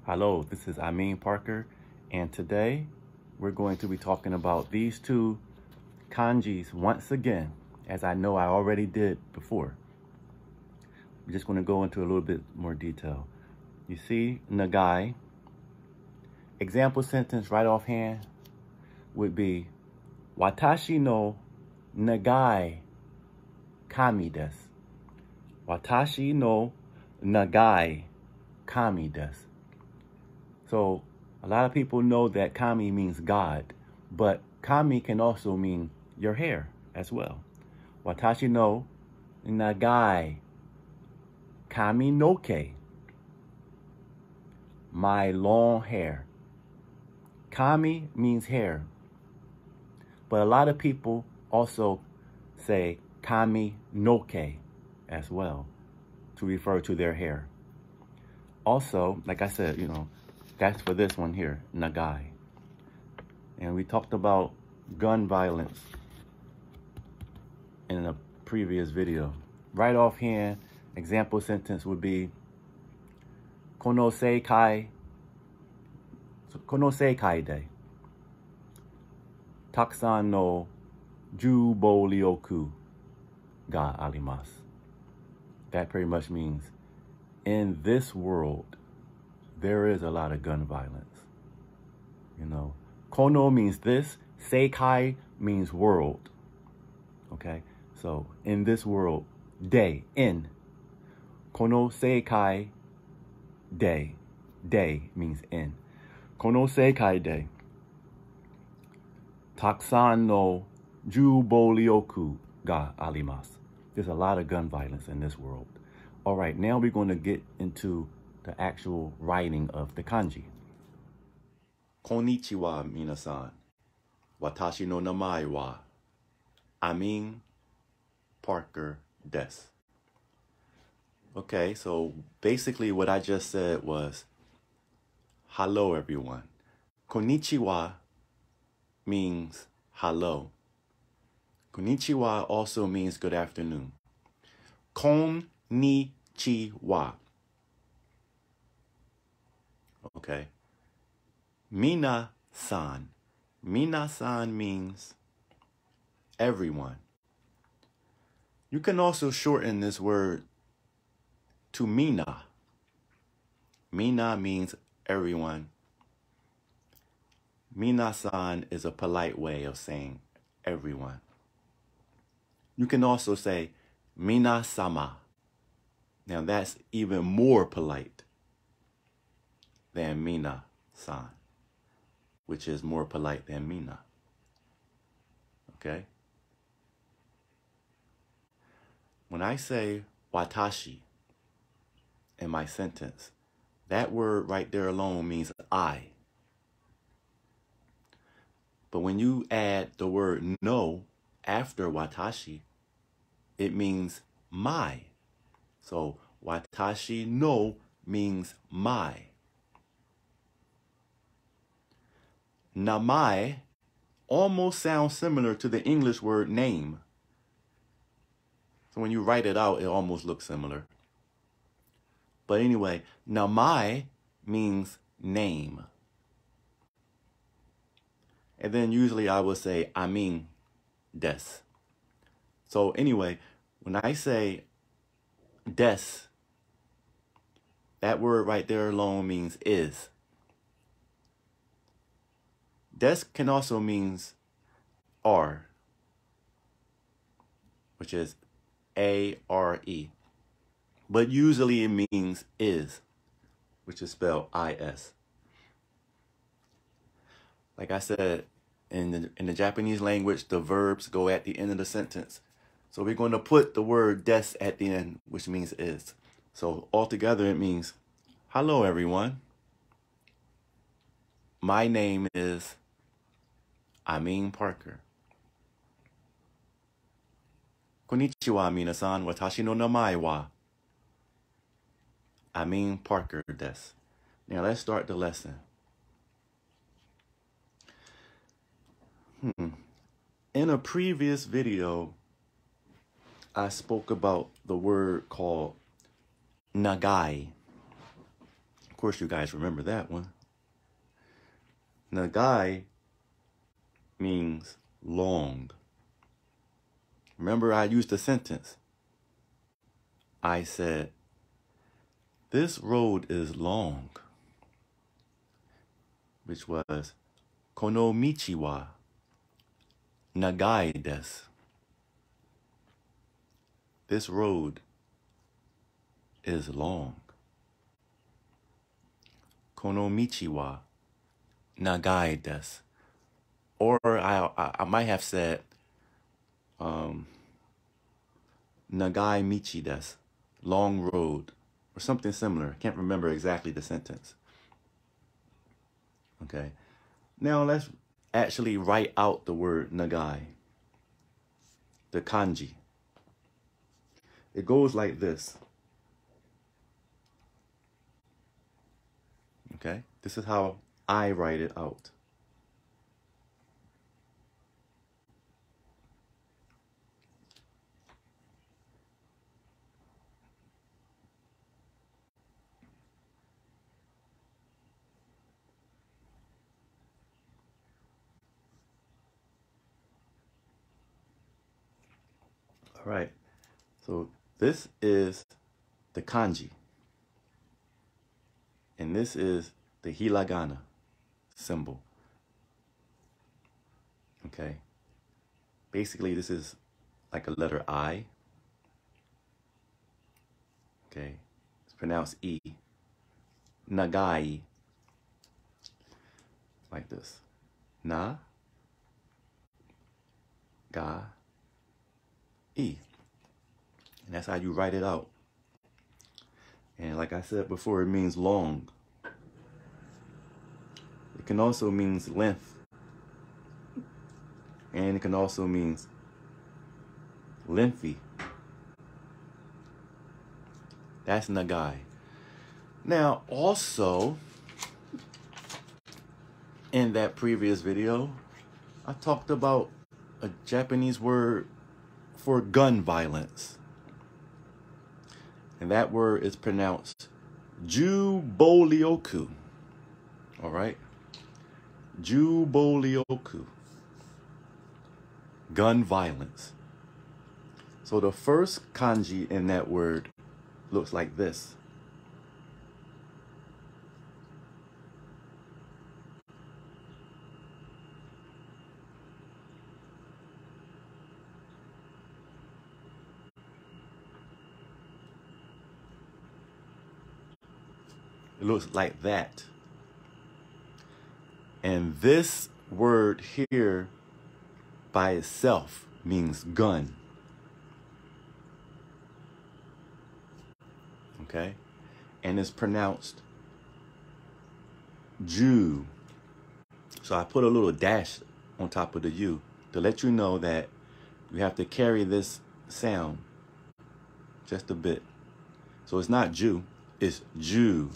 Hello, this is Amin Parker, and today we're going to be talking about these two kanjis once again, as I know I already did before. We're just going to go into a little bit more detail. You see, nagai, example sentence right offhand would be, Watashi no nagai kami desu. Watashi no nagai kami desu. So a lot of people know that kami means God, but kami can also mean your hair as well. Watashi no nagai kami no ke. My long hair. Kami means hair, but a lot of people also say kami no ke as well to refer to their hair. Also, like I said, that's for this one here, nagai. And we talked about gun violence in a previous video. Right offhand, example sentence would be, kono seikai de takusan no jūböryoku ga arimasu. That pretty much means, in this world, there is a lot of gun violence. Kono means this, seikai means world. Okay, so in this world, de, in. Kono seikai de means in. Kono seikai de takusan no jūböryoku ga arimasu. There's a lot of gun violence in this world. All right, now we're going to get into the actual writing of the kanji. Konnichiwa, minasan. Watashi no namae wa Amin Parker desu. Okay, so basically what I just said was, hello everyone. Konnichiwa means hello. Konnichiwa also means good afternoon. Konnichiwa. Okay. Minasan. Minasan means everyone. You can also shorten this word to mina. Mina means everyone. Minasan is a polite way of saying everyone. You can also say minasama. Now that's even more polite than mina-san, which is more polite than mina. Okay? When I say watashi in my sentence, that word right there alone means I. But when you add the word no after watashi, it means my. So watashi no means my. Namae almost sounds similar to the English word name. So when you write it out, it almost looks similar. But anyway, namae means name. And then usually I will say Amin desu. So anyway, when I say desu, that word right there alone means is. Desu can also means are, which is A-R-E. But usually it means is, which is spelled I-S. Like I said, in the Japanese language, the verbs go at the end of the sentence. So we're going to put the word desu at the end, which means is. So altogether it means, hello everyone. My name is Amin Parker. Konnichiwa, minasan. Watashi no namae wa Amin Parker desu. Now let's start the lesson. In a previous video, I spoke about the word called nagai. Of course, you guys remember that one. Nagai means long. Remember, I used a sentence. I said, this road is long, which was, kono michi wa nagai desu. This road is long. Kono michi wa nagai desu. Or I might have said, nagai michi desu, long road, or something similar. I can't remember exactly the sentence. Okay. Now let's actually write out the word nagai, the kanji. It goes like this. Okay. This is how I write it out. All right. So this is the kanji. And this is the hiragana symbol. Okay. Basically, this is like a letter I. Okay. It's pronounced E. Nagai. Like this. Na. Ga. E. And that's how you write it out. And like I said before, it means long. It can also mean length. And it can also mean lengthy. That's nagai. Now, also, in that previous video, I talked about a Japanese word for gun violence. And that word is pronounced jūböryoku. All right? Jūböryoku. Gun violence. So the first kanji in that word looks like this. It looks like that. And this word here by itself means gun. Okay? And it's pronounced Jew. So I put a little dash on top of the U to let you know that you have to carry this sound just a bit. So it's not Jew, it's Jew.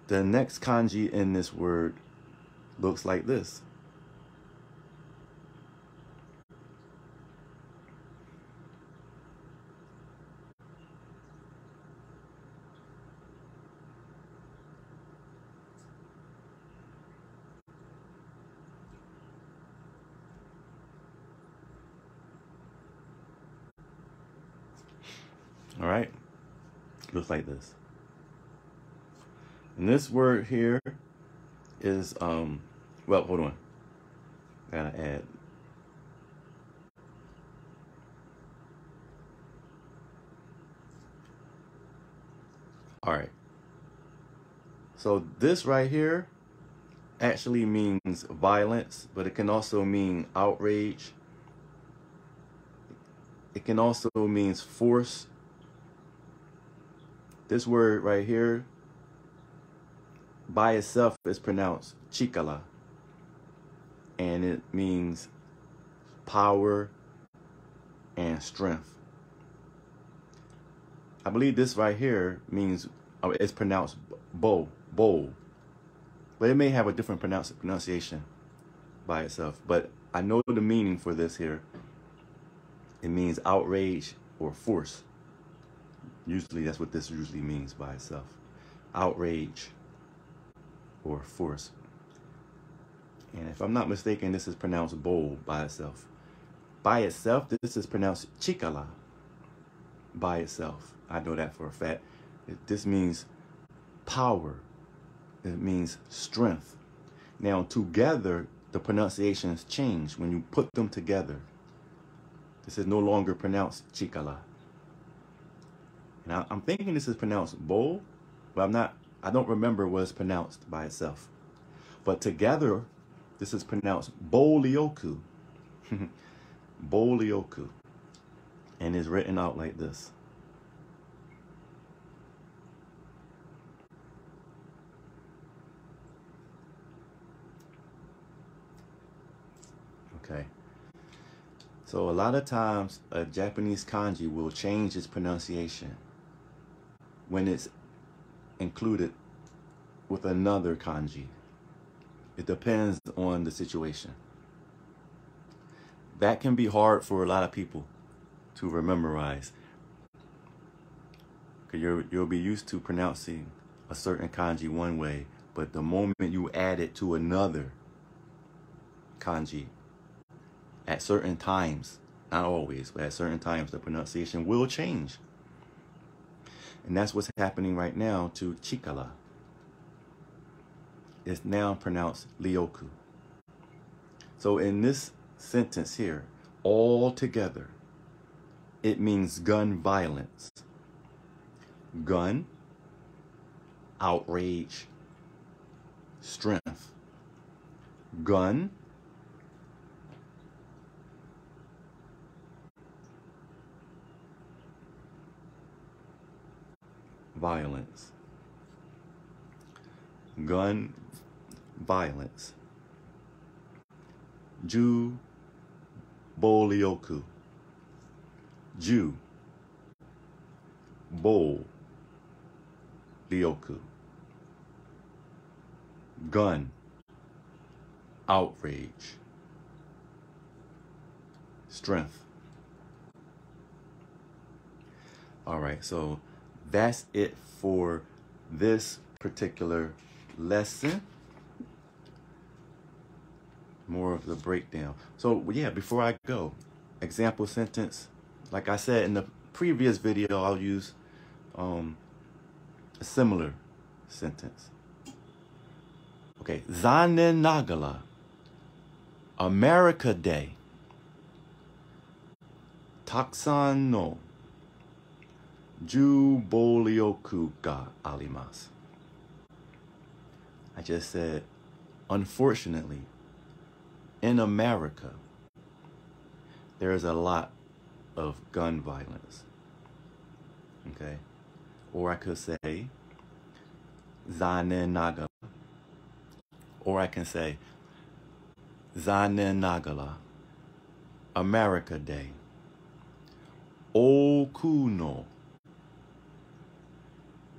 The next kanji in this word looks like this. All right, looks like this. And this word here is, well, hold on. Gotta add. All right. So this right here actually means violence, but it can also mean outrage. It can also mean force. This word right here by itself is pronounced chikara, and it means power and strength. I believe this right here means, it's pronounced bow, but it may have a different pronunciation by itself. But I know the meaning for this here. It means outrage or force. Usually that's what this usually means by itself. Outrage or force. And if I'm not mistaken, this is pronounced bold by itself. By itself, this is pronounced chikala. By itself. I know that for a fact. This means power. It means strength. Now, together, the pronunciations change when you put them together. This is no longer pronounced chikala. And I'm thinking this is pronounced bold, but I don't remember what it's pronounced by itself. But together, this is pronounced bolioku. Bolioku. And is written out like this. Okay. So a lot of times a Japanese kanji will change its pronunciation when it's included with another kanji. It depends on the situation. That can be hard for a lot of people to memorize. Because you'll be used to pronouncing a certain kanji one way, but the moment you add it to another kanji, at certain times, not always, but at certain times, the pronunciation will change. And that's what's happening right now to chikala. It's now pronounced ryoku. So in this sentence here, all together, it means gun violence. Gun, outrage, strength. Gun, violence. Gun, violence. Ju, bolioku. Ju, bol, ryoku. Gun, outrage, strength. All right, so that's it for this particular lesson. More of the breakdown. So yeah, before I go, example sentence. Like I said in the previous video, I'll use a similar sentence. Okay, Zanen Nagala, America Day, Taksan no Jūböryoku ga arimasu. I just said, unfortunately, in America, there is a lot of gun violence. Okay? Or I could say, Zanen Nagala. Or I can say, Zanen Nagala, America Day, Oku no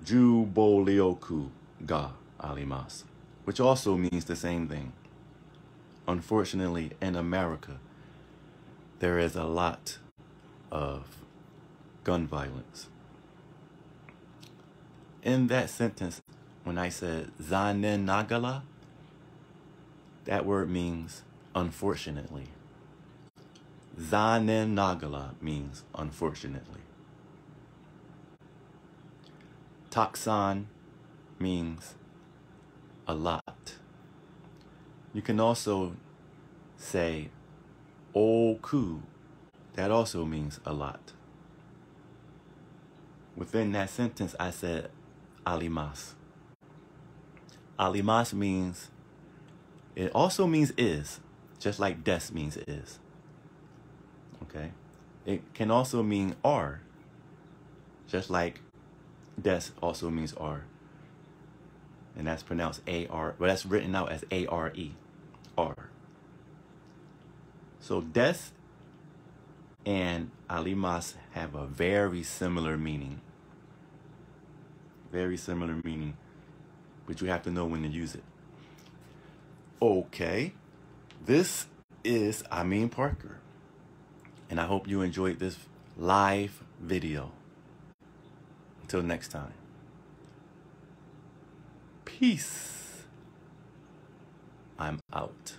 Jūböryoku ga arimasu, which also means the same thing. Unfortunately, in America, there is a lot of gun violence. In that sentence, when I said Zanen Nagala, that word means unfortunately. Zanen Nagala means unfortunately. Taksan means a lot. You can also say Oku. That also means a lot. Within that sentence, I said arimasu. Arimasu means, it also means is, just like des means is. Okay? It can also mean are, just like des also means are. And that's pronounced A-R, but that's written out as A-R-E, are. So des and arimasu have a very similar meaning. Very similar meaning, but you have to know when to use it. Okay, this is Amin Parker, and I hope you enjoyed this live video. Until next time. Peace. I'm out.